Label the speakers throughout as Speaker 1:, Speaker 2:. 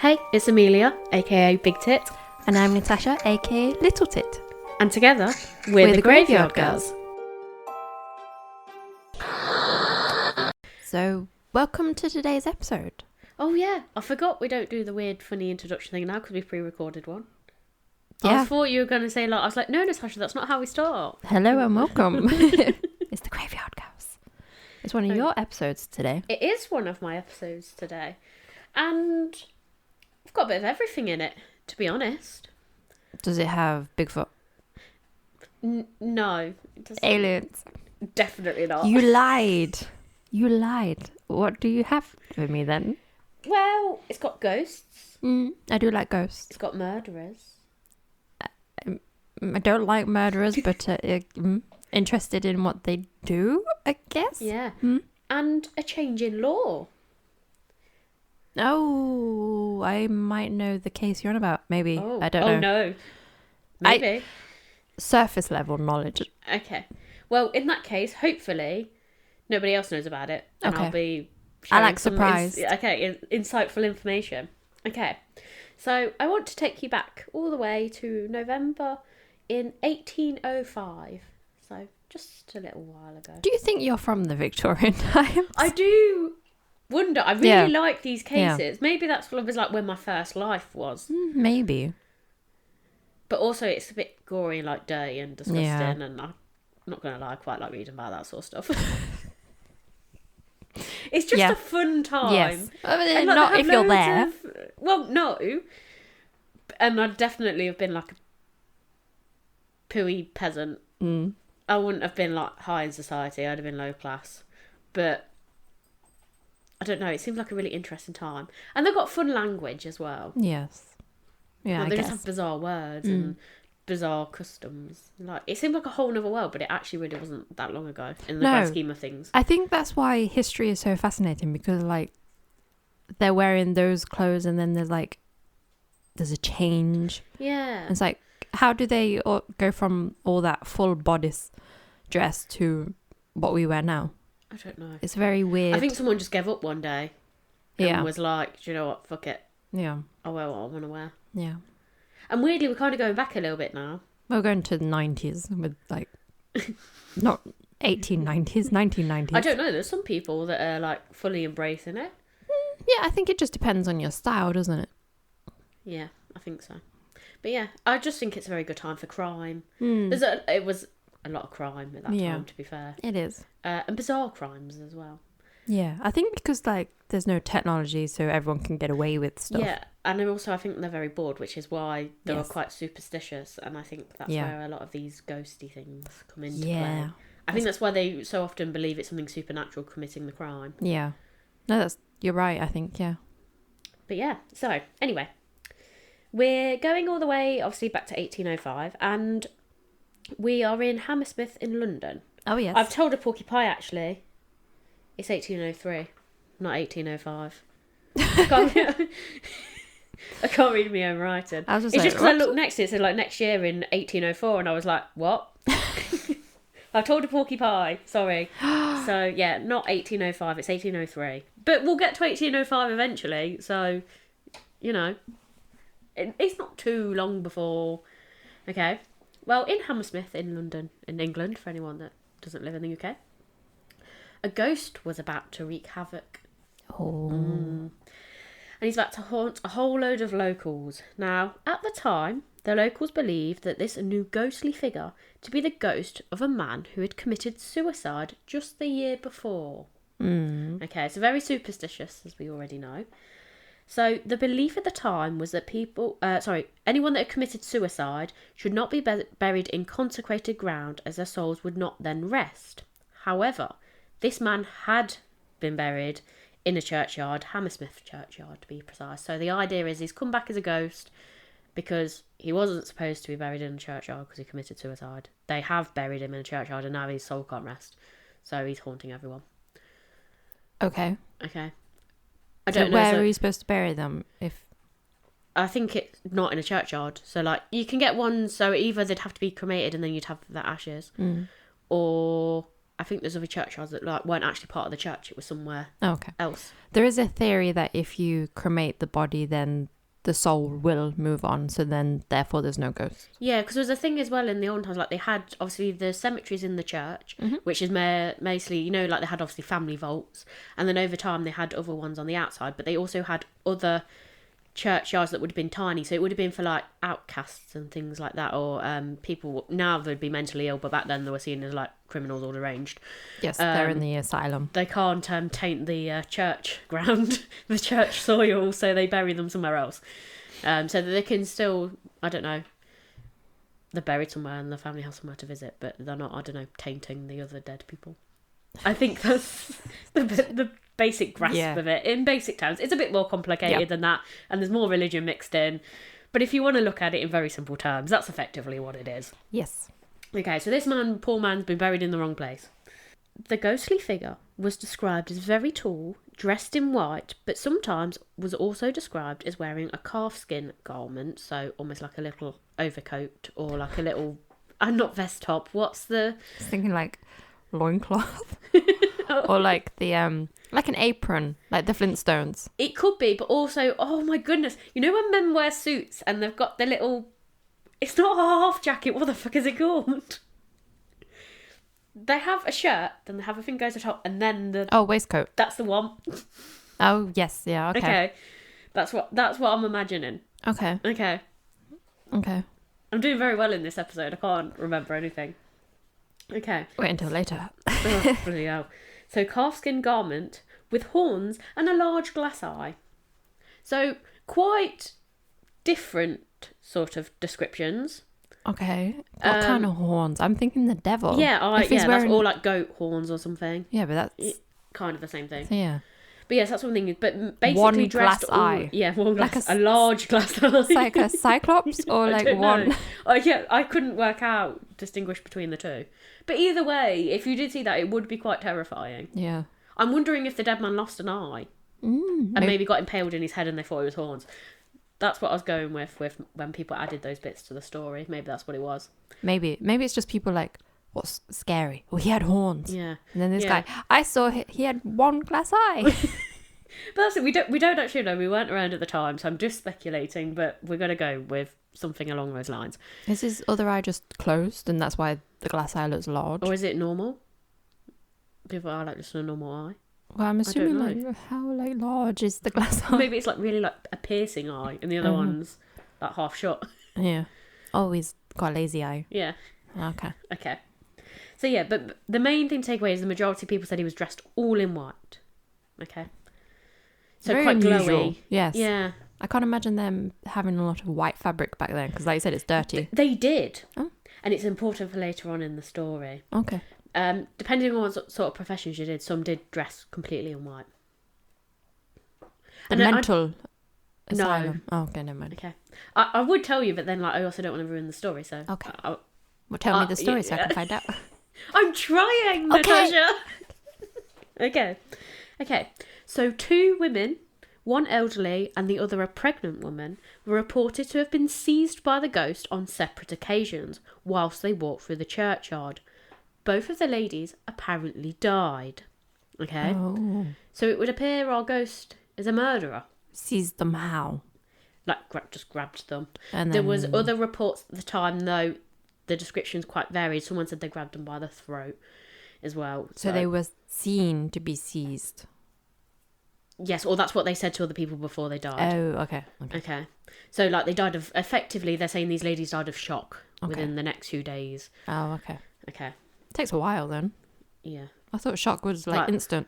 Speaker 1: Hey, it's Amelia, aka Big Tit.
Speaker 2: And I'm Natasha, aka Little Tit.
Speaker 1: And together, we're the Graveyard Girls.
Speaker 2: So, welcome to today's episode.
Speaker 1: Oh yeah, I forgot we don't do the weird funny introduction thing now because we pre-recorded one.
Speaker 2: Yeah.
Speaker 1: I thought you were going to say, like, I was like, no, Natasha, that's not how we start.
Speaker 2: Hello and welcome. It's the Graveyard Girls. It's one of your episodes today.
Speaker 1: It is one of my episodes today. And I've got a bit of everything in it, to be honest.
Speaker 2: Does it have Bigfoot?
Speaker 1: No. It doesn't.
Speaker 2: Aliens?
Speaker 1: Definitely not.
Speaker 2: You lied. You lied. What do you have for me then?
Speaker 1: Well, it's got ghosts.
Speaker 2: I do like ghosts.
Speaker 1: It's got murderers.
Speaker 2: I don't like murderers, but interested in what they do, I guess.
Speaker 1: Yeah. And a change in law.
Speaker 2: Oh, I might know the case you're on about. Maybe.
Speaker 1: Oh.
Speaker 2: I don't know.
Speaker 1: Oh, no. Maybe.
Speaker 2: Surface level knowledge.
Speaker 1: Okay. Well, in that case, hopefully, nobody else knows about it. And
Speaker 2: Okay.
Speaker 1: I'll be
Speaker 2: I
Speaker 1: sharing
Speaker 2: like surprised.
Speaker 1: insightful information. Okay. So, I want to take you back all the way to November in 1805. So, just a little while ago.
Speaker 2: Do you think you're from the Victorian times?
Speaker 1: I do wonder. I really
Speaker 2: Yeah.
Speaker 1: like these cases. Maybe that's what it was like when my first life was.
Speaker 2: Maybe.
Speaker 1: But also, it's a bit gory, like dirty and disgusting.
Speaker 2: Yeah.
Speaker 1: And I'm not going to lie, I quite like reading about that sort of stuff. It's just a fun time.
Speaker 2: Yes. I mean,
Speaker 1: And, like,
Speaker 2: not
Speaker 1: they
Speaker 2: if
Speaker 1: have
Speaker 2: you're
Speaker 1: loads
Speaker 2: there.
Speaker 1: Well, no. And I'd definitely have been like a pooey peasant. I wouldn't have been like high in society. I'd have been low class. But I don't know. It seems like a really interesting time. And they've got fun language as well.
Speaker 2: Yes. Yeah,
Speaker 1: Like,
Speaker 2: I
Speaker 1: they
Speaker 2: guess.
Speaker 1: just have bizarre words and bizarre customs. Like, it seemed like a whole other world, but it actually really wasn't that long ago in the grand scheme of things.
Speaker 2: I think that's why history is so fascinating, because like they're wearing those clothes and then there's a change.
Speaker 1: Yeah.
Speaker 2: It's like, how do they go from all that full bodice dress to what we wear now?
Speaker 1: I don't know.
Speaker 2: It's very weird.
Speaker 1: I think someone just gave up one day and
Speaker 2: Yeah.
Speaker 1: was like, do you know what, fuck it.
Speaker 2: Yeah.
Speaker 1: I'll wear what I want to wear.
Speaker 2: Yeah.
Speaker 1: And weirdly, we're kind of going back a little bit now.
Speaker 2: We're going to the 90s with like, not 1890s, 1990s.
Speaker 1: I don't know. There's some people that are like fully embracing it.
Speaker 2: Yeah, I think it just depends on your style, doesn't it?
Speaker 1: Yeah, I think so. But yeah, I just think it's a very good time for crime.
Speaker 2: Hmm.
Speaker 1: It was a lot of crime at that
Speaker 2: Yeah.
Speaker 1: time, to be fair.
Speaker 2: It is.
Speaker 1: And bizarre crimes as well.
Speaker 2: Yeah, I think because like there's no technology, so everyone can get away with stuff.
Speaker 1: Yeah, and then also I think they're very bored, which is why they were
Speaker 2: Yes.
Speaker 1: quite superstitious, and I think that's
Speaker 2: Yeah.
Speaker 1: where a lot of these ghosty things come into
Speaker 2: Yeah.
Speaker 1: play. I think that's why they so often believe it's something supernatural committing the crime.
Speaker 2: Yeah. No, you're right, I think, yeah.
Speaker 1: But yeah, so anyway, we're going all the way obviously back to 1805, and we are in Hammersmith in London.
Speaker 2: Oh, yes.
Speaker 1: I've told a porky pie actually. It's 1803, not 1805. I can't read my own writing.
Speaker 2: I was just
Speaker 1: it's
Speaker 2: like,
Speaker 1: just because I
Speaker 2: what?
Speaker 1: looked next to it, it said like next year in 1804, and I was like, what? I told a porky pie, sorry. So yeah, not 1805, it's 1803. But we'll get to 1805 eventually, so, you know, it's not too long before. Okay. Well, in Hammersmith in London, in England, for anyone that doesn't live in the UK, a ghost was about to wreak havoc.
Speaker 2: Oh.
Speaker 1: And he's about to haunt a whole load of locals. Now, at the time, the locals believed that this new ghostly figure to be the ghost of a man who had committed suicide just the year before. Okay, so very superstitious, as we already know. So the belief at the time was that anyone that had committed suicide should not be buried in consecrated ground, as their souls would not then rest. However, this man had been buried in a churchyard, Hammersmith churchyard to be precise. So the idea is he's come back as a ghost because he wasn't supposed to be buried in a churchyard because he committed suicide. They have buried him in a churchyard and now his soul can't rest. So he's haunting everyone.
Speaker 2: Okay.
Speaker 1: Okay.
Speaker 2: I don't know. Where are you supposed to bury them?
Speaker 1: I think it's not in a churchyard. So like you can get one, so either they'd have to be cremated and then you'd have the ashes, or I think there's other churchyards that like weren't actually part of the church. It was somewhere
Speaker 2: Okay.
Speaker 1: else.
Speaker 2: There is a theory that if you cremate the body, then the soul will move on, so then therefore there's no ghost.
Speaker 1: Yeah, because there was a thing as well in the olden times, like they had obviously the cemeteries in the church, which is mostly, you know, like they had obviously family vaults, and then over time they had other ones on the outside, but they also had other churchyards that would have been tiny, so it would have been for like outcasts and things like that, or people now they'd be mentally ill, but back then they were seen as like criminals all arranged.
Speaker 2: Yes, they're in the asylum.
Speaker 1: They can't taint the church ground, the church soil, so they bury them somewhere else, so that they can still, I don't know, they're buried somewhere and the family has somewhere to visit, but they're not, I don't know, tainting the other dead people. I think that's the basic grasp of it. In basic terms, it's a bit more complicated than that, and there's more religion mixed in. But if you want to look at it in very simple terms, that's effectively what it is.
Speaker 2: Yes.
Speaker 1: Okay, so this man, poor man's been buried in the wrong place. The ghostly figure was described as very tall, dressed in white, but sometimes was also described as wearing a calfskin garment, so almost like a little overcoat or like a little, not vest top. What's the?
Speaker 2: I was thinking like loincloth. Or like the like an apron, like the Flintstones.
Speaker 1: It could be, but also, oh my goodness, you know when men wear suits and they've got the little, it's not a half jacket, what the fuck is it called? They have a shirt, then they have a thing goes to the top, and then the
Speaker 2: waistcoat.
Speaker 1: That's the one.
Speaker 2: Oh yes, yeah, okay.
Speaker 1: That's what I'm imagining.
Speaker 2: Okay.
Speaker 1: I'm doing very well in this episode. I can't remember anything. Okay.
Speaker 2: Wait until later.
Speaker 1: Oh, bloody hell. So calfskin garment with horns and a large glass eye. So quite different sort of descriptions.
Speaker 2: Okay. What kind of horns? I'm thinking the devil.
Speaker 1: Yeah, that's all like goat horns or something.
Speaker 2: Yeah, but that's
Speaker 1: kind of the same thing.
Speaker 2: Yeah.
Speaker 1: But yes, that's one thing. But basically
Speaker 2: one
Speaker 1: dressed
Speaker 2: glass eye.
Speaker 1: Yeah, one glass, a large glass eye.
Speaker 2: It's like a cyclops or like one.
Speaker 1: Yeah, I couldn't distinguish between the two. But either way, if you did see that, it would be quite terrifying.
Speaker 2: Yeah.
Speaker 1: I'm wondering if the dead man lost an eye and maybe got impaled in his head and they thought it was horns. That's what I was going with when people added those bits to the story. Maybe that's what it was.
Speaker 2: Maybe it's just people like, what's scary? Well, he had horns.
Speaker 1: Yeah.
Speaker 2: And then this guy, I saw he had one glass eye.
Speaker 1: But that's it. We don't actually know. We weren't around at the time, so I'm just speculating. But we're gonna go with something along those lines.
Speaker 2: Is his other eye just closed, and that's why the glass eye looks large?
Speaker 1: Or is it normal? People are like just a normal eye.
Speaker 2: Well, I'm assuming like how like large is the glass eye?
Speaker 1: Maybe it's like really like a piercing eye, and the other one's like half shut.
Speaker 2: Yeah. Oh, he's got a lazy eye.
Speaker 1: Yeah.
Speaker 2: Okay.
Speaker 1: So yeah, but the main thing to take away is the majority of people said he was dressed all in white. Okay. So
Speaker 2: very
Speaker 1: quite
Speaker 2: unusual.
Speaker 1: glowy.
Speaker 2: Yes.
Speaker 1: Yeah.
Speaker 2: I can't imagine them having a lot of white fabric back then, because like you said, it's dirty.
Speaker 1: They did.
Speaker 2: Oh.
Speaker 1: And it's important for later on in the story.
Speaker 2: Okay.
Speaker 1: Depending on what sort of professions you did, some did dress completely in white.
Speaker 2: The mental asylum. No. Oh, okay, never mind.
Speaker 1: Okay. I would tell you, but then like I also don't want to ruin the story, so...
Speaker 2: Okay. Well, tell me the story so I can find out.
Speaker 1: I'm trying, Natasha! Okay. So 2 women, one elderly and the other a pregnant woman, were reported to have been seized by the ghost on separate occasions whilst they walked through the churchyard. Both of the ladies apparently died. Okay?
Speaker 2: Oh.
Speaker 1: So it would appear our ghost is a murderer.
Speaker 2: Seized them how?
Speaker 1: Like, just grabbed them.
Speaker 2: And
Speaker 1: There was other reports at the time, though the descriptions quite varied. Someone said they grabbed them by the throat as well.
Speaker 2: So they were seen to be seized?
Speaker 1: Yes, or that's what they said to other people before they died.
Speaker 2: Oh, okay.
Speaker 1: So, like, they died of... Effectively, they're saying these ladies died of shock within the next few days.
Speaker 2: Oh, okay. Takes a while, then.
Speaker 1: Yeah.
Speaker 2: I thought shock was, like instant.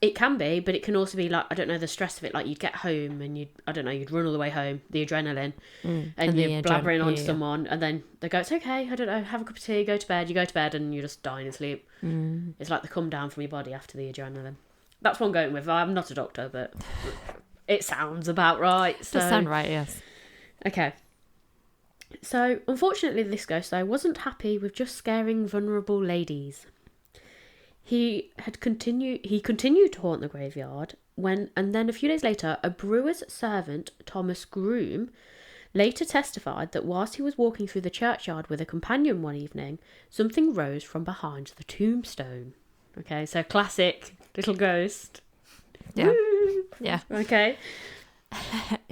Speaker 1: It can be, but it can also be, like, I don't know, the stress of it. Like, you'd get home and you'd run all the way home, the adrenaline, and you're blabbering on to someone, and then they go, it's okay, I don't know, have a cup of tea, go to bed. You go to bed and you're just dying asleep. It's like the come down from your body after the adrenaline. That's what I'm going with. I'm not a doctor, but it sounds about right. So.
Speaker 2: Does sound right, yes.
Speaker 1: Okay. So, unfortunately, this ghost, though, wasn't happy with just scaring vulnerable ladies. He continued to haunt the graveyard and then a few days later, a brewer's servant, Thomas Groom, later testified that whilst he was walking through the churchyard with a companion one evening, something rose from behind the tombstone. Okay, so classic little ghost.
Speaker 2: Yeah.
Speaker 1: Woo!
Speaker 2: Yeah.
Speaker 1: Okay.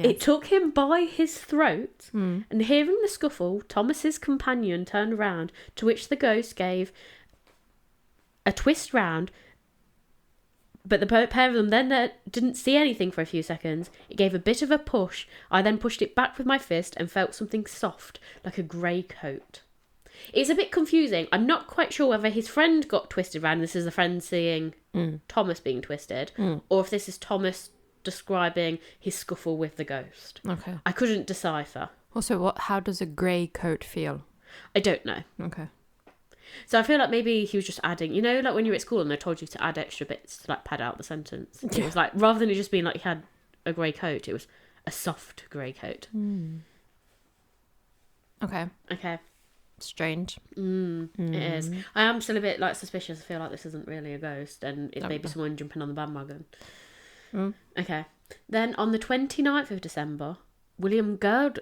Speaker 1: It took him by his throat,
Speaker 2: Mm.
Speaker 1: and hearing the scuffle, Thomas's companion turned round, to which the ghost gave a twist round. But the pair of them then didn't see anything for a few seconds. It gave a bit of a push. I then pushed it back with my fist and felt something soft, like a grey coat. It's a bit confusing. I'm not quite sure whether his friend got twisted round. This is the friend seeing Thomas being twisted, or if this is Thomas describing his scuffle with the ghost.
Speaker 2: Okay.
Speaker 1: I couldn't decipher.
Speaker 2: Also, how does a grey coat feel?
Speaker 1: I don't know.
Speaker 2: Okay.
Speaker 1: So I feel like maybe he was just adding, you know, like when you were at school and they told you to add extra bits to like pad out the sentence. It was like, rather than it just being like he had a grey coat, it was a soft grey coat.
Speaker 2: Okay.
Speaker 1: Okay.
Speaker 2: Strange.
Speaker 1: It is. I am still a bit like suspicious. I feel like this isn't really a ghost and it's maybe someone jumping on the bandwagon. Okay. Then on the 29th of December, William Girdler.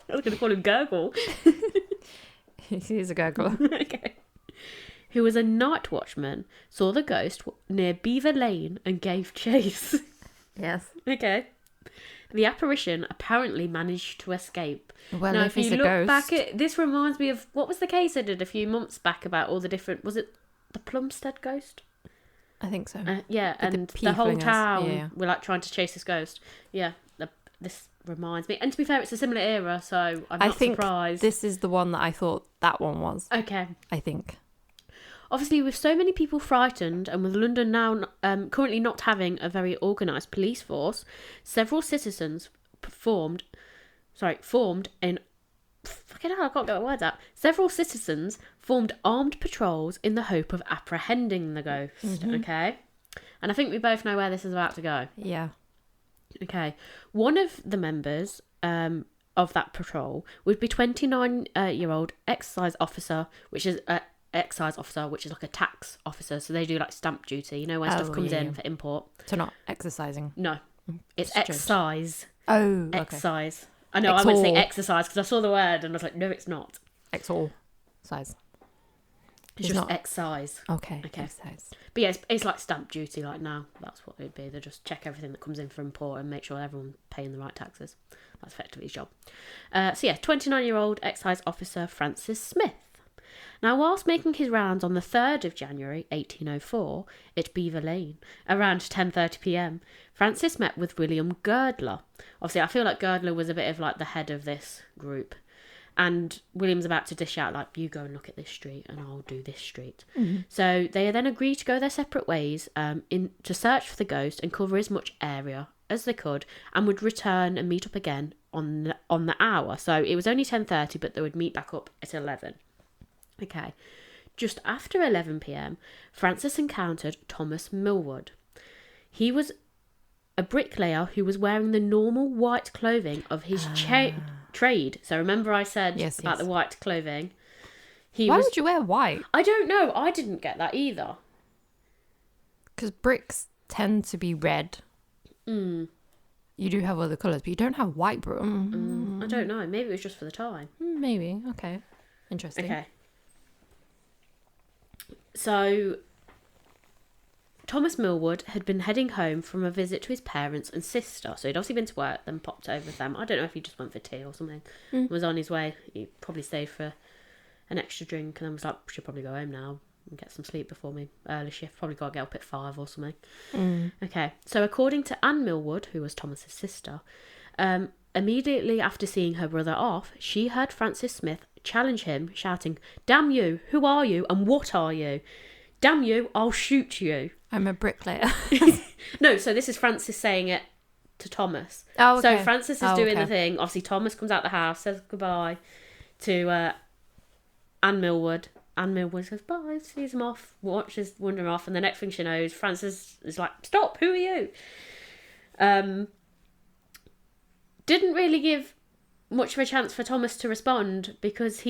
Speaker 1: I was going to call him Gurgle.
Speaker 2: He's a gurgler.
Speaker 1: Okay. Who was a night watchman, saw the ghost near Beaver Lane and gave chase.
Speaker 2: Yes.
Speaker 1: Okay. The apparition apparently managed to escape.
Speaker 2: Well,
Speaker 1: now,
Speaker 2: if
Speaker 1: you
Speaker 2: he's a
Speaker 1: look
Speaker 2: ghost...
Speaker 1: back at this, reminds me of what was the case I did a few months back about all the different. Was it the Plumstead ghost?
Speaker 2: I think so.
Speaker 1: Yeah,
Speaker 2: With
Speaker 1: and
Speaker 2: the
Speaker 1: the whole
Speaker 2: pea-flingers.
Speaker 1: town
Speaker 2: Yeah.
Speaker 1: were like trying to chase this ghost. Yeah, this reminds me. And to be fair, it's a similar era, so I'm not surprised.
Speaker 2: This is the one that I thought that one was.
Speaker 1: Okay.
Speaker 2: I think.
Speaker 1: Obviously, with so many people frightened, and with London now currently not having a very organised police force, several citizens formed in. Fucking hell, I can't get the words out. Several citizens formed armed patrols in the hope of apprehending the ghost. Okay, and I think we both know where this is about to go.
Speaker 2: Yeah.
Speaker 1: Okay, one of the members of that patrol would be 29-year-old excise officer, which is like a tax officer. So they do like stamp duty, you know, when stuff comes in for import.
Speaker 2: So not exercising.
Speaker 1: No, it's
Speaker 2: Strange.
Speaker 1: excise.
Speaker 2: Oh, okay.
Speaker 1: Excise. I know, I wouldn't say exercise because I saw the word and I was like, no, it's not.
Speaker 2: Exall size.
Speaker 1: It's just excise.
Speaker 2: Okay.
Speaker 1: Okay.
Speaker 2: Exercise.
Speaker 1: But yeah, it's like stamp duty like now. That's what it'd be. They just check everything that comes in for import and make sure everyone's paying the right taxes. That's effectively his job. So yeah, 29-year-old excise officer Francis Smith. Now, whilst making his rounds on the 3rd of January 1804 at Beaver Lane, around 10:30 p.m, Francis met with William Girdler. Obviously, I feel like Girdler was a bit of like the head of this group. And William's about to dish out, like, you go and look at this street and I'll do this street. So they then agreed to go their separate ways to search for the ghost and cover as much area as they could, and would return and meet up again on the hour. So it was only 10:30, but they would meet back up at 11. Okay. Just after 11 p.m, Francis encountered Thomas Millwood. He was a bricklayer who was wearing the normal white clothing of his trade. So remember I said about the white clothing?
Speaker 2: Why would you wear white?
Speaker 1: I don't know. I didn't get that either.
Speaker 2: Because bricks tend to be red. You do have other colours, but you don't have white brick.
Speaker 1: I don't know. Maybe it was just for the time.
Speaker 2: Maybe. Okay. Interesting.
Speaker 1: Okay. So, Thomas Millwood had been heading home from a visit to his parents and sister. So he'd obviously been to work, then popped over with them. I don't know if he just went for tea or something. Was on his way. He probably stayed for an extra drink and then was like, should probably go home now and get some sleep before me early shift. Probably got to get up at 5 or something. Okay. So according to Anne Millwood, who was Thomas's sister, immediately after seeing her brother off, she heard Francis Smith challenge him, shouting, "Damn you, who are you and what are you? Damn you, I'll shoot you."
Speaker 2: I'm a bricklayer.
Speaker 1: No, so this is Francis saying it to Thomas.
Speaker 2: Oh, okay.
Speaker 1: So Francis is doing the thing. Obviously, Thomas comes out the house, says goodbye to Anne Millwood. Anne Millwood says bye, sees him off, watches wandering off, and the next thing she knows, Francis is like, "Stop, who are you?" Didn't really give much of a chance for Thomas to respond, because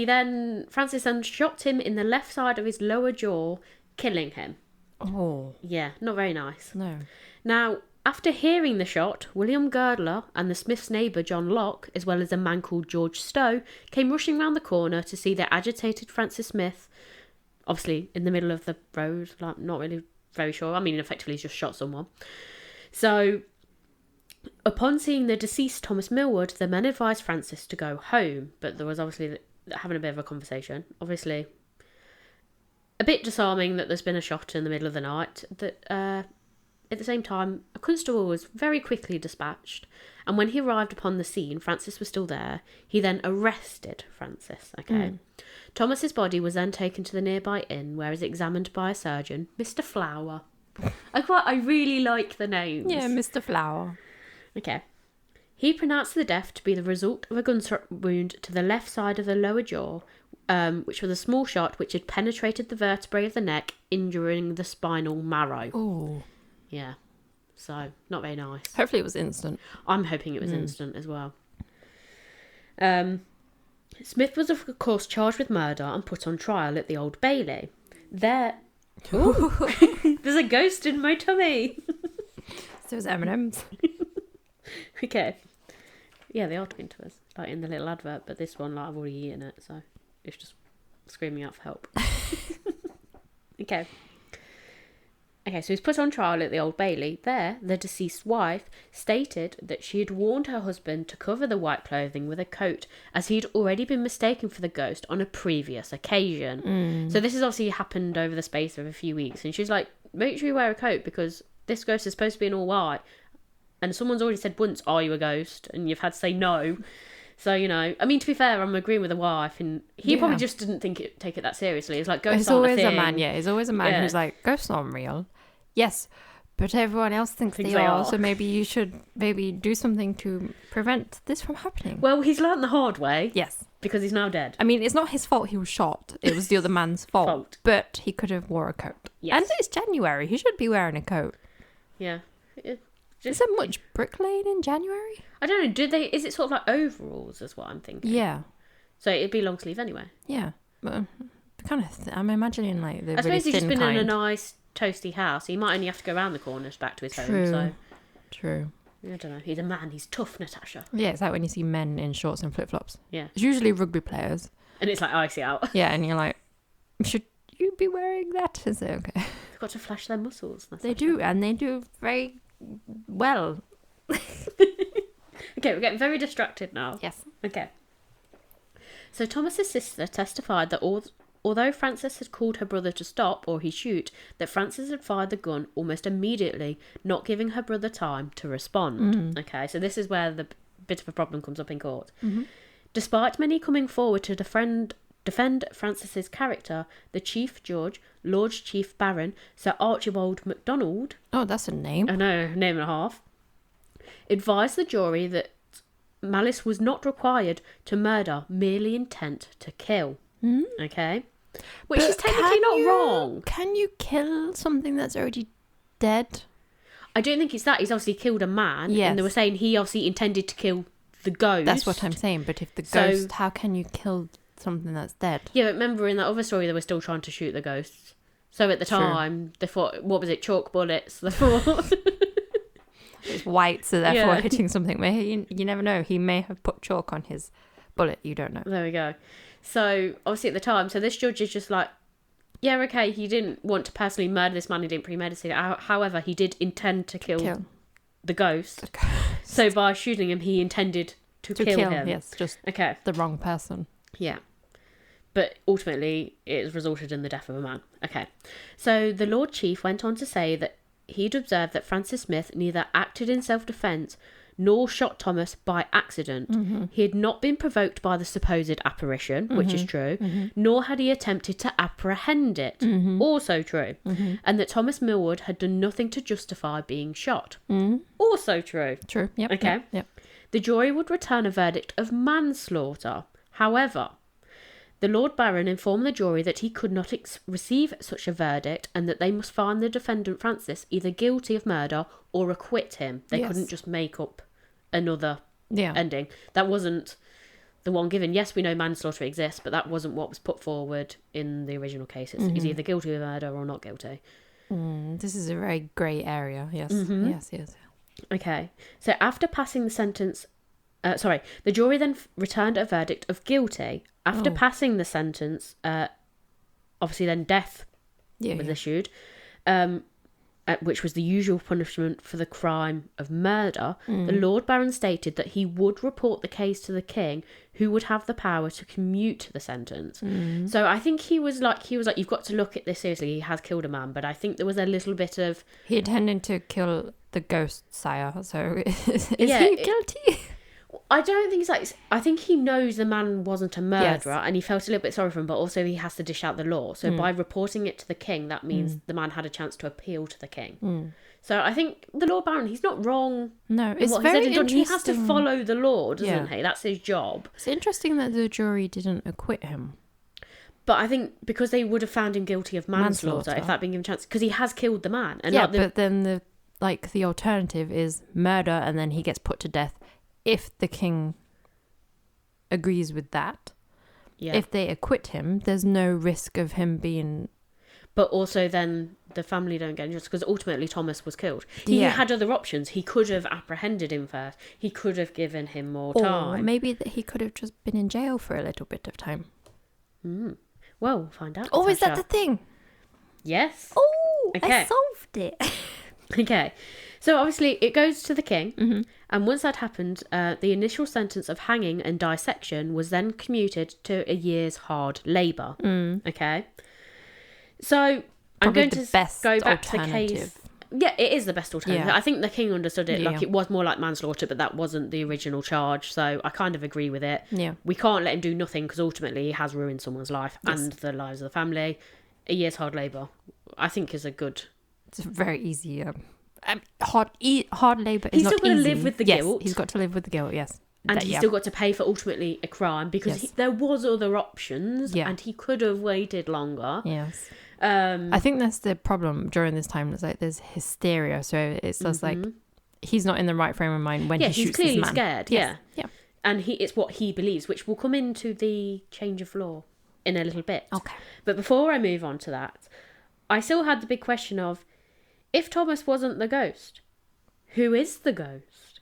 Speaker 1: Francis then shot him in the left side of his lower jaw, killing him.
Speaker 2: Oh.
Speaker 1: Yeah, not very nice.
Speaker 2: No.
Speaker 1: Now, after hearing the shot, William Girdler and the Smith's neighbour John Locke, as well as a man called George Stowe, came rushing round the corner to see the agitated Francis Smith, obviously in the middle of the road, like not really very sure. I mean, effectively he's just shot someone. So, upon seeing the deceased Thomas Millward, the men advised Francis to go home, but there was obviously having a bit of a conversation. Obviously, a bit disarming that there's been a shot in the middle of the night. That at the same time, a constable was very quickly dispatched, and when he arrived upon the scene, Francis was still there. He then arrested Francis. Okay. Thomas's body was then taken to the nearby inn, where it was examined by a surgeon, Mr. Flower. I really like the names.
Speaker 2: Yeah, Mr. Flower.
Speaker 1: Okay. He pronounced the death to be the result of a gunshot wound to the left side of the lower jaw, which was a small shot which had penetrated the vertebrae of the neck, injuring the spinal marrow.
Speaker 2: Oh.
Speaker 1: Yeah. So, not very nice.
Speaker 2: Hopefully it was instant.
Speaker 1: I'm hoping it was instant as well. Smith was, of course, charged with murder and put on trial at the Old Bailey. There... Ooh, there's a ghost in my tummy.
Speaker 2: So is M&M's.
Speaker 1: Okay. Yeah, they are talking to us, like in the little advert, but this one, like, I've already eaten it, so it's just screaming out for help. Okay. Okay, so he's put on trial at the Old Bailey. There, the deceased wife stated that she had warned her husband to cover the white clothing with a coat, as he'd already been mistaken for the ghost on a previous occasion. So this has obviously happened over the space of a few weeks, and she's like, make sure you wear a coat, because this ghost is supposed to be in all white, and someone's already said once, are you a ghost? And you've had to say no. So, you know, I mean, to be fair, I'm agreeing with the wife, and he probably just didn't take it that seriously. It's like, ghosts aren't a thing.
Speaker 2: There's always a man who's like, ghosts aren't real. Yes, but everyone else thinks they are, so maybe you should do something to prevent this from happening.
Speaker 1: Well, he's learned the hard way.
Speaker 2: Yes.
Speaker 1: Because he's now dead.
Speaker 2: I mean, it's not his fault he was shot. It was the other man's fault. But he could have wore a coat.
Speaker 1: Yes.
Speaker 2: And it's January. He should be wearing a coat.
Speaker 1: Yeah.
Speaker 2: Is there much bricklaying in January?
Speaker 1: I don't know. Is it sort of like overalls is what I'm thinking?
Speaker 2: Yeah.
Speaker 1: So it'd be long sleeve anyway.
Speaker 2: Yeah. But kind of I'm imagining like the
Speaker 1: I suppose he's just been
Speaker 2: kind.
Speaker 1: in a nice toasty house. He might only have to go around the corners back to his home. So
Speaker 2: True.
Speaker 1: I don't know. He's a man. He's tough, Natasha.
Speaker 2: Yeah, it's like when you see men in shorts and flip-flops.
Speaker 1: Yeah.
Speaker 2: It's usually rugby players.
Speaker 1: And it's like icy out.
Speaker 2: Yeah, and you're like, should you be wearing that? Is it okay?
Speaker 1: They've got to flash their muscles, Natasha.
Speaker 2: They do, and they do very well.
Speaker 1: Okay, we're getting very distracted now.
Speaker 2: Yes.
Speaker 1: Okay. So Thomas's sister testified that although Francis had called her brother to stop or he shoot, that Francis had fired the gun almost immediately, not giving her brother time to respond. Okay, so this is where the bit of a problem comes up in court. Despite many coming forward to defend Francis's character, the Chief Judge, Lord Chief Baron, Sir Archibald MacDonald...
Speaker 2: Oh, that's a name.
Speaker 1: I know, name and a half. Advised the jury that malice was not required to murder, merely intent to kill. Okay? Which is technically not wrong.
Speaker 2: Can you kill something that's already dead?
Speaker 1: I don't think it's that. He's obviously killed a man.
Speaker 2: Yes.
Speaker 1: And they were saying he obviously intended to kill the ghost.
Speaker 2: That's what I'm saying. But if the ghost, how can you kill something that's dead?
Speaker 1: Yeah, but remember in that other story they were still trying to shoot the ghosts. So at the time, they thought, what was it, chalk bullets? They thought...
Speaker 2: It's white, so therefore hitting something. You never know. He may have put chalk on his bullet. You don't know.
Speaker 1: There we go. So, obviously at the time, so this judge is just like, yeah, okay, he didn't want to personally murder this man. He didn't premeditate it. However, he did intend to kill the ghost. So by shooting him, he intended to kill him.
Speaker 2: Yes, just the wrong person.
Speaker 1: Yeah. But ultimately, it has resulted in the death of a man. Okay. So the Lord Chief went on to say that he'd observed that Francis Smith neither acted in self-defence nor shot Thomas by accident. He had not been provoked by the supposed apparition, which is true, nor had he attempted to apprehend it, also true, and that Thomas Millward had done nothing to justify being shot, also true.
Speaker 2: True, yep.
Speaker 1: Okay.
Speaker 2: Yep.
Speaker 1: The jury would return a verdict of manslaughter. However, the Lord Baron informed the jury that he could not receive such a verdict and that they must find the defendant Francis either guilty of murder or acquit him. They couldn't just make up another ending. That wasn't the one given. Yes, we know manslaughter exists, but that wasn't what was put forward in the original case. He's either guilty of murder or not guilty.
Speaker 2: This is a very grey area. Yes. Yes.
Speaker 1: Okay. So after passing the sentence... the jury then returned a verdict of guilty. After passing the sentence, obviously then death was issued. which was the usual punishment for the crime of murder, the Lord Baron stated that he would report the case to the king, who would have the power to commute the sentence. So I think he was like, you've got to look at this seriously. He has killed a man, but I think there was a little bit of...
Speaker 2: He intended to kill the ghost sire, so is he guilty?
Speaker 1: I don't think it's like... I think he knows the man wasn't a murderer, and he felt a little bit sorry for him, but also he has to dish out the law. So by reporting it to the king, that means the man had a chance to appeal to the king. So I think the Lord Baron, he's not wrong.
Speaker 2: No, it's very interesting.
Speaker 1: He has to follow the law, doesn't he? That's his job.
Speaker 2: It's interesting that the jury didn't acquit him.
Speaker 1: But I think because they would have found him guilty of manslaughter if that being given a chance, because he has killed the man. And
Speaker 2: but then the alternative is murder, and then he gets put to death. If the king agrees with that, if they acquit him, there's no risk of him being...
Speaker 1: But also then the family don't get injured, because ultimately Thomas was killed. He had other options. He could have apprehended him first. He could have given him more time.
Speaker 2: Or maybe that he could have just been in jail for a little bit of time.
Speaker 1: Well, we'll find out.
Speaker 2: Oh, is that the thing?
Speaker 1: Yes.
Speaker 2: Oh, okay. I solved it.
Speaker 1: Okay. So obviously it goes to the king, and once that happened, the initial sentence of hanging and dissection was then commuted to a year's hard labour. Okay. So I'm going to go back to the case. Yeah, it is the best alternative. I think the king understood it. Like, it was more like manslaughter, but that wasn't the original charge. So I kind of agree with it.
Speaker 2: Yeah.
Speaker 1: We can't let him do nothing, because ultimately he has ruined someone's life and the lives of the family. A year's hard labour, I think, is a good...
Speaker 2: It's very easy. Hard labour is not easy. He's still got to
Speaker 1: live with the guilt.
Speaker 2: He's got to live with the guilt, yes.
Speaker 1: And he's still got to pay for ultimately a crime, because there was other options, and he could have waited longer.
Speaker 2: Yes. I think that's the problem during this time. It's like there's hysteria, so it's just like he's not in the right frame of mind when he shoots this man.
Speaker 1: He's clearly scared.
Speaker 2: Yes.
Speaker 1: Yeah. And it's what he believes, which will come into the change of law in a little bit.
Speaker 2: Okay.
Speaker 1: But before I move on to that, I still had the big question of, if Thomas wasn't the ghost, who is the ghost?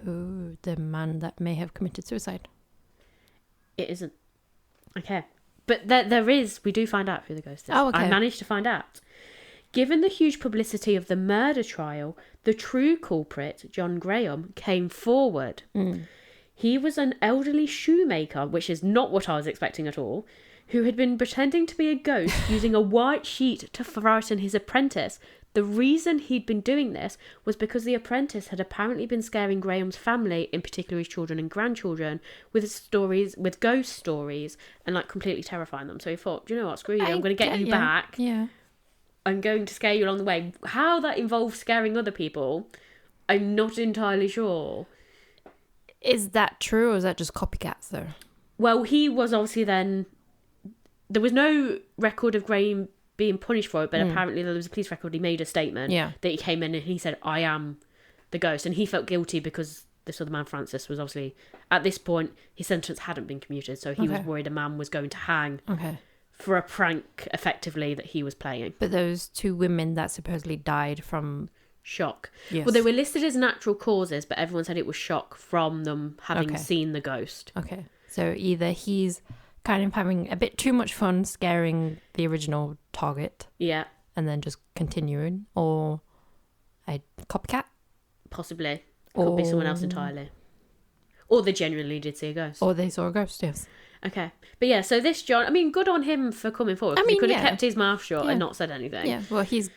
Speaker 2: Oh, the man that may have committed suicide.
Speaker 1: It isn't. Okay. But we do find out who the ghost is.
Speaker 2: Oh, okay.
Speaker 1: I managed to find out. Given the huge publicity of the murder trial, the true culprit, John Graham, came forward. He was an elderly shoemaker, which is not what I was expecting at all, who had been pretending to be a ghost using a white sheet to frighten his apprentice. The reason he'd been doing this was because the apprentice had apparently been scaring Graham's family, in particular his children and grandchildren, with ghost stories, and like completely terrifying them. So he thought, do you know what, screw you, I'm going to get you back.
Speaker 2: Yeah.
Speaker 1: I'm going to scare you along the way. How that involves scaring other people, I'm not entirely sure.
Speaker 2: Is that true, or is that just copycats though?
Speaker 1: Well, he was obviously then... There was no record of Graham being punished for it, but apparently there was a police record. He made a statement that he came in and he said, I am the ghost, and he felt guilty because this other man, Francis, was obviously at this point his sentence hadn't been commuted, so he was worried a man was going to hang for a prank effectively that he was playing.
Speaker 2: But those two women that supposedly died from
Speaker 1: shock, well, they were listed as natural causes, but everyone said it was shock from them having seen the ghost.
Speaker 2: So either he's kind of having a bit too much fun scaring the original target.
Speaker 1: Yeah.
Speaker 2: And then just continuing. Or a copycat.
Speaker 1: Possibly. Could be someone else entirely. Or they genuinely did see a ghost.
Speaker 2: Or they saw a ghost, yes.
Speaker 1: Okay. But yeah, so this John, I mean, good on him for coming forward. He could have kept his mouth shut and not said anything.
Speaker 2: Yeah, well, he's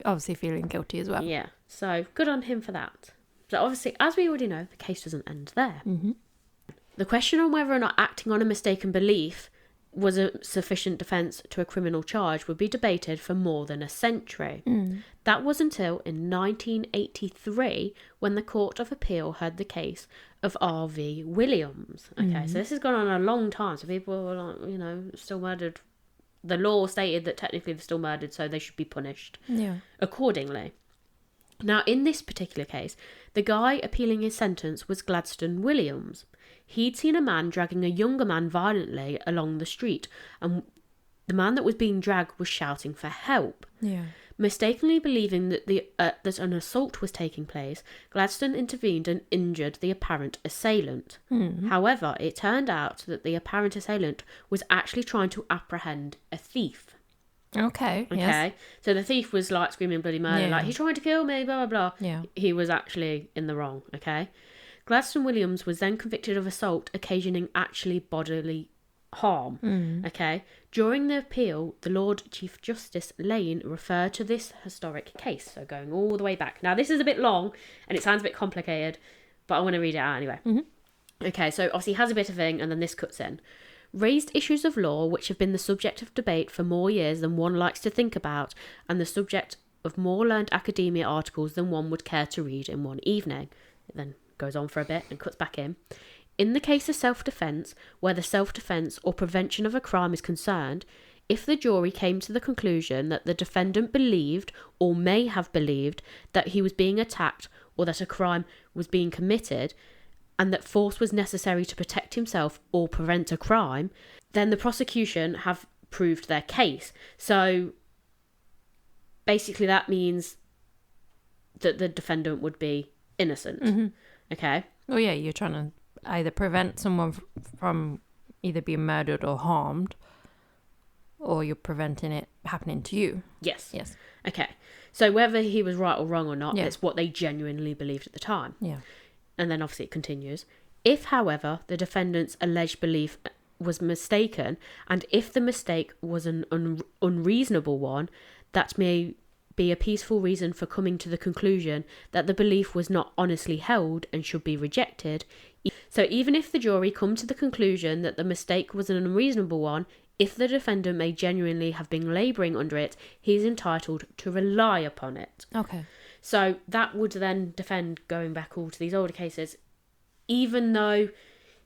Speaker 2: obviously feeling guilty as well.
Speaker 1: Yeah. So good on him for that. So obviously, as we already know, the case doesn't end there. The question on whether or not acting on a mistaken belief was a sufficient defence to a criminal charge would be debated for more than a century. That was until in 1983 when the Court of Appeal heard the case of R.V. Williams. Okay, so this has gone on a long time. So people were like, still murdered. The law stated that technically they're still murdered, so they should be punished accordingly. Now, in this particular case, the guy appealing his sentence was Gladstone Williams. He'd seen a man dragging a younger man violently along the street, and the man that was being dragged was shouting for help. Mistakenly believing that that an assault was taking place, Gladstone intervened and injured the apparent assailant. However, it turned out that the apparent assailant was actually trying to apprehend a thief.
Speaker 2: Okay.
Speaker 1: Okay,
Speaker 2: Yes.
Speaker 1: so the thief was like screaming bloody murder,
Speaker 2: Yeah.
Speaker 1: like he's trying to kill me, blah blah blah.
Speaker 2: Yeah.
Speaker 1: He was actually in the wrong. Okay, Gladstone Williams was then convicted of assault occasioning actually bodily harm. Okay, during the appeal, the Lord Chief Justice Lane referred to this historic case, so going all the way back. Now this is a bit long and it sounds a bit complicated, but I want to read it out anyway. Okay, so obviously he has a bit of thing, and then this cuts in. Raised issues of law which have been the subject of debate for more years than one likes to think about, and the subject of more learned academia articles than one would care to read in one evening. It then goes on for a bit and cuts back in. In the case of self-defence, where the self-defence or prevention of a crime is concerned, if the jury came to the conclusion that the defendant believed or may have believed that he was being attacked or that a crime was being committed, and that force was necessary to protect himself or prevent a crime, then the prosecution have proved their case. So basically that means that the defendant would be innocent. Okay?
Speaker 2: Oh, yeah, you're trying to either prevent someone from either being murdered or harmed, or you're preventing it happening to you.
Speaker 1: Yes.
Speaker 2: Yes.
Speaker 1: Okay. So whether he was right or wrong or not,
Speaker 2: Yeah.
Speaker 1: it's what they genuinely believed at the time.
Speaker 2: Yeah.
Speaker 1: And then obviously it continues. If, however, the defendant's alleged belief was mistaken, and if the mistake was an unreasonable one, that may be a peaceful reason for coming to the conclusion that the belief was not honestly held and should be rejected. So even if the jury come to the conclusion that the mistake was an unreasonable one, if the defendant may genuinely have been labouring under it, he is entitled to rely upon it.
Speaker 2: Okay.
Speaker 1: So that would then defend going back all to these older cases, even though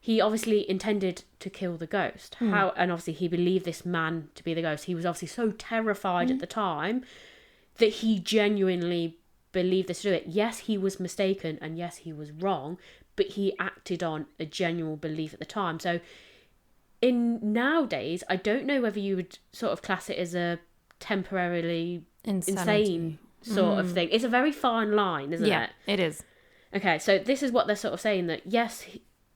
Speaker 1: he obviously intended to kill the ghost. And obviously he believed this man to be the ghost. He was obviously so terrified at the time that he genuinely believed this to do it. Yes, he was mistaken and yes, he was wrong, but he acted on a genuine belief at the time. So in nowadays, I don't know whether you would sort of class it as a temporarily insane sort of thing. It's a very fine line, isn't it?
Speaker 2: Yeah, it is.
Speaker 1: Okay, so this is what they're sort of saying, that yes,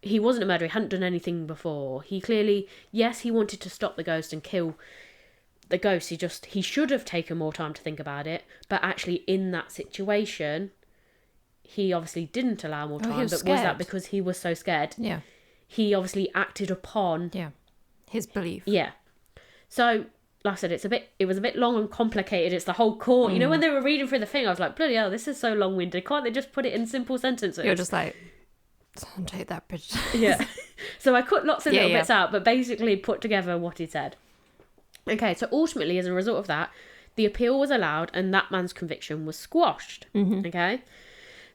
Speaker 1: he wasn't a murderer, he hadn't done anything before. He clearly, yes, he wanted to stop the ghost and kill the ghost. He should have taken more time to think about it, but actually in that situation, he obviously didn't allow more time.
Speaker 2: Was
Speaker 1: but
Speaker 2: scared.
Speaker 1: Was that because he was so scared?
Speaker 2: Yeah.
Speaker 1: He obviously acted upon
Speaker 2: his belief.
Speaker 1: Yeah. So, like I said, it was a bit long and complicated. It's the whole court. You know, when they were reading through the thing, I was like, bloody hell, this is so long-winded. Can't they just put it in simple sentences?
Speaker 2: You're just like, take that bitch.
Speaker 1: Yeah. So I cut lots of little bits out, but basically put together what he said. Okay, so ultimately, as a result of that, the appeal was allowed and that man's conviction was squashed. Okay?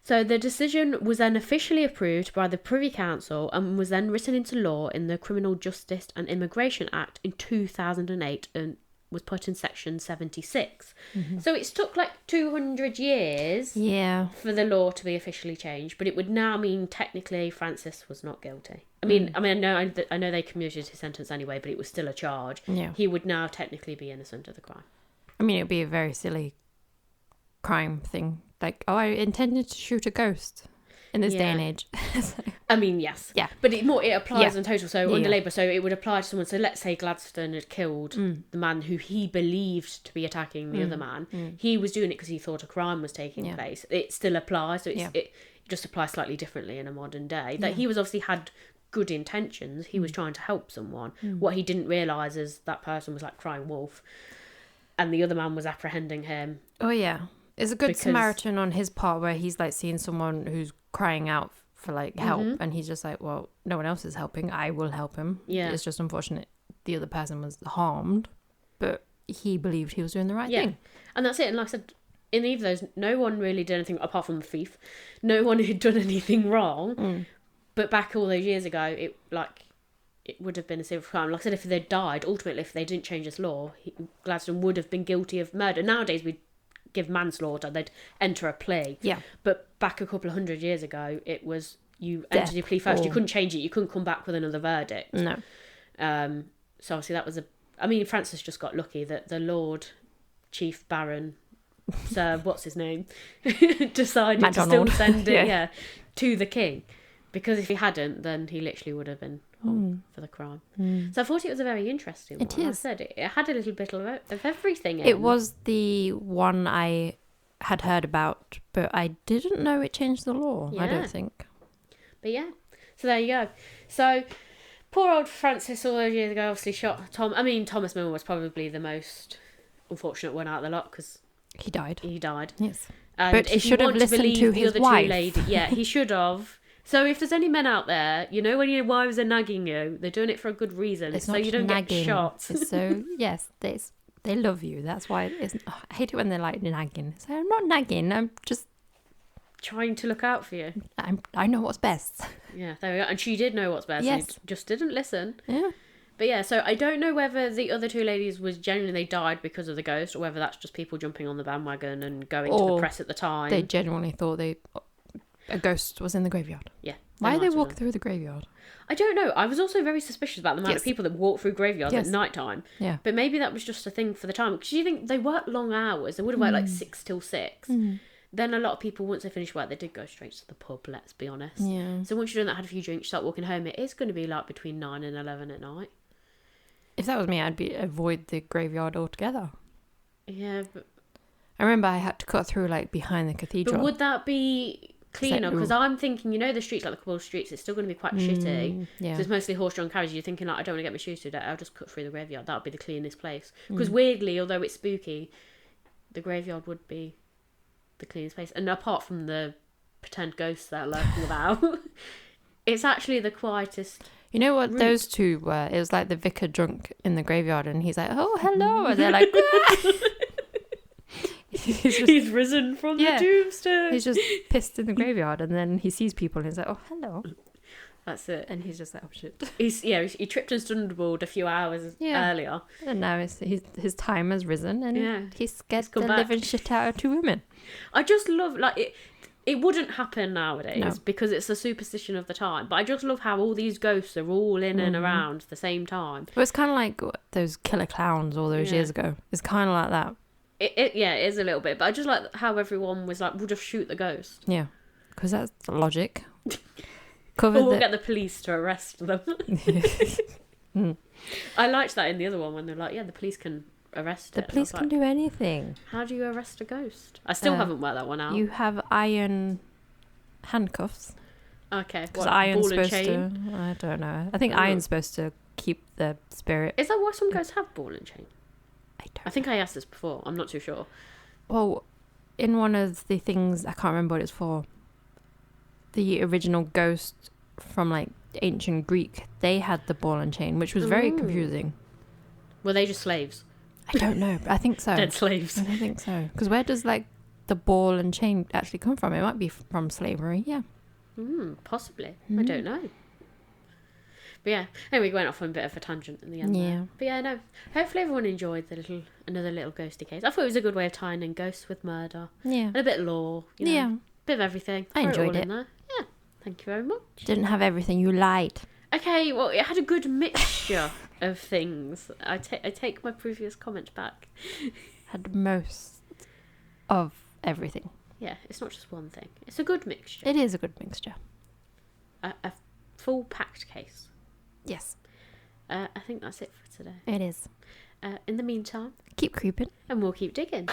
Speaker 1: So the decision was then officially approved by the Privy Council and was then written into law in the Criminal Justice and Immigration Act in 2008 and was put in section 76. So it's took like 200 years for the law to be officially changed, but it would now mean technically Francis was not guilty. I mean, I know they commuted his sentence anyway, but it was still a charge.
Speaker 2: Yeah.
Speaker 1: He would now technically be innocent of the crime.
Speaker 2: I mean, it would be a very silly crime thing. Like, I intended to shoot a ghost in this day and age.
Speaker 1: I mean, yes.
Speaker 2: Yeah.
Speaker 1: But it applies in total. So under Labour, so it would apply to someone. So let's say Gladstone had killed the man who he believed to be attacking the other man. He was doing it because he thought a crime was taking place. It still applies. So it just applies slightly differently in a modern day. That he was obviously had good intentions. He was trying to help someone. What he didn't realise is that person was like crying wolf. And the other man was apprehending him.
Speaker 2: Oh, yeah. It's a good Samaritan on his part where he's like seeing someone who's crying out for like help and he's just like, well, no one else is helping, I will help him. It's just unfortunate the other person was harmed, but he believed he was doing the right thing.
Speaker 1: And that's it. And like I said, in either of those, no one really did anything apart from the thief. No one had done anything wrong. But back all those years ago, it would have been a civil crime. Like I said, if they'd died, ultimately, if they didn't change this law, Gladstone would have been guilty of murder. Nowadays, we'd give manslaughter, they'd enter a plea. Yeah. But back a couple of 100 years ago, it was you entered your plea first. You couldn't change it. You couldn't come back with another verdict.
Speaker 2: No.
Speaker 1: So obviously that was I mean, Francis just got lucky that the Lord Chief Baron, Sir, what's his name, decided to still send it to the king. Because if he hadn't, then he literally would have been for the crime. So I thought it was a very interesting one.
Speaker 2: It is.
Speaker 1: I said it had a little bit of everything in.
Speaker 2: It was the one I had heard about, but I didn't know it changed the law. I don't think.
Speaker 1: But yeah, so there you go. So poor old Francis all those years ago obviously shot Tom. I mean, Thomas More was probably the most unfortunate one out of the lot because
Speaker 2: he died. Yes.
Speaker 1: And
Speaker 2: but he should have listened to his wife.
Speaker 1: Yeah, he should have. So if there's any men out there, you know when your wives are nagging you, they're doing it for a good reason.
Speaker 2: It's
Speaker 1: so
Speaker 2: not
Speaker 1: you don't
Speaker 2: nagging.
Speaker 1: Get shot.
Speaker 2: It's so, yes, they love you. That's why I hate it when they're like nagging. So I'm not nagging. I'm just
Speaker 1: trying to look out for you.
Speaker 2: I know what's best.
Speaker 1: Yeah, there we go. And she did know what's best.
Speaker 2: Yes.
Speaker 1: Just didn't listen.
Speaker 2: Yeah.
Speaker 1: But yeah, so I don't know whether the other two ladies was genuinely they died because of the ghost or whether that's just people jumping on the bandwagon and going to the press at the time.
Speaker 2: They genuinely thought a ghost was in the graveyard.
Speaker 1: Yeah.
Speaker 2: Why did they walk through the graveyard?
Speaker 1: I don't know. I was also very suspicious about the amount of people that walk through graveyards at night time.
Speaker 2: Yeah.
Speaker 1: But maybe that was just a thing for the time. Because you think they work long hours. They would have worked like 6 till 6. Then a lot of people, once they finish work, they did go straight to the pub, let's be honest.
Speaker 2: Yeah.
Speaker 1: So once you've done that, had a few drinks, start walking home, it is going to be like between 9 and 11 at night.
Speaker 2: If that was me, I'd avoid the graveyard altogether.
Speaker 1: Yeah, but
Speaker 2: I remember I had to cut through like behind the cathedral.
Speaker 1: But would that be cleaner? Because I'm thinking, the streets, like the cobbled streets, it's still going to be quite shitty. Yeah. So it's mostly horse-drawn carriages. You're thinking, like, I don't want to get my shoes dirty. I'll just cut through the graveyard. That would be the cleanest place. Because weirdly, although it's spooky, the graveyard would be the cleanest place. And apart from the pretend ghosts that are lurking about, it's actually the quietest.
Speaker 2: You know what those two were? It was like the vicar drunk in the graveyard, and he's like, "Oh, hello," and they're like,
Speaker 1: he's risen from the tombstone.
Speaker 2: He's just pissed in the graveyard, and then he sees people, and he's like, "Oh, hello."
Speaker 1: That's it.
Speaker 2: And he's just like, "Oh shit."
Speaker 1: He tripped and stumbled a few hours earlier,
Speaker 2: and now his time has risen, and he's scared the
Speaker 1: back.
Speaker 2: living shit out of 2 women.
Speaker 1: I just love it. It wouldn't happen nowadays because it's a superstition of the time. But I just love how all these ghosts are all in and around at the same time.
Speaker 2: Well, it's kind of like those killer clowns all those years ago. It's kind of like that.
Speaker 1: It is a little bit. But I just like how everyone was like, we'll just shoot the ghost.
Speaker 2: Yeah, because that's the logic.
Speaker 1: We'll get the police to arrest them. I liked that in the other one when they're like, the police can arrest it.
Speaker 2: The police can do anything.
Speaker 1: How do you arrest a ghost? I still haven't worked that one out.
Speaker 2: You have iron handcuffs.
Speaker 1: Okay.
Speaker 2: Because iron's supposed to... I don't know. I think iron's supposed to keep the spirit.
Speaker 1: Is that why some ghosts have ball and chain?
Speaker 2: I
Speaker 1: think I asked this before. I'm not too sure.
Speaker 2: Well, in one of the things, I can't remember what it's for, the original ghost from like ancient Greek, they had the ball and chain, which was very confusing.
Speaker 1: Were they just slaves?
Speaker 2: I don't know. I think so.
Speaker 1: Dead slaves.
Speaker 2: I don't think so. Because where does like the ball and chain actually come from? It might be from slavery. Yeah.
Speaker 1: Possibly. I don't know. But yeah, anyway, we went off on a bit of a tangent in the end.
Speaker 2: Yeah.
Speaker 1: There. But yeah, no. Hopefully everyone enjoyed another little ghosty case. I thought it was a good way of tying in ghosts with murder.
Speaker 2: Yeah.
Speaker 1: And a bit of law. A bit of everything.
Speaker 2: I enjoyed it.
Speaker 1: Yeah. Thank you very much.
Speaker 2: Didn't have everything you liked.
Speaker 1: Okay, well, it had a good mixture of things. I take my previous comment back.
Speaker 2: Had most of everything.
Speaker 1: Yeah, it's not just one thing. It's a good mixture.
Speaker 2: It is a good mixture.
Speaker 1: A full packed case.
Speaker 2: Yes.
Speaker 1: I think that's it for today.
Speaker 2: It is.
Speaker 1: In the meantime...
Speaker 2: Keep creeping.
Speaker 1: And we'll keep digging.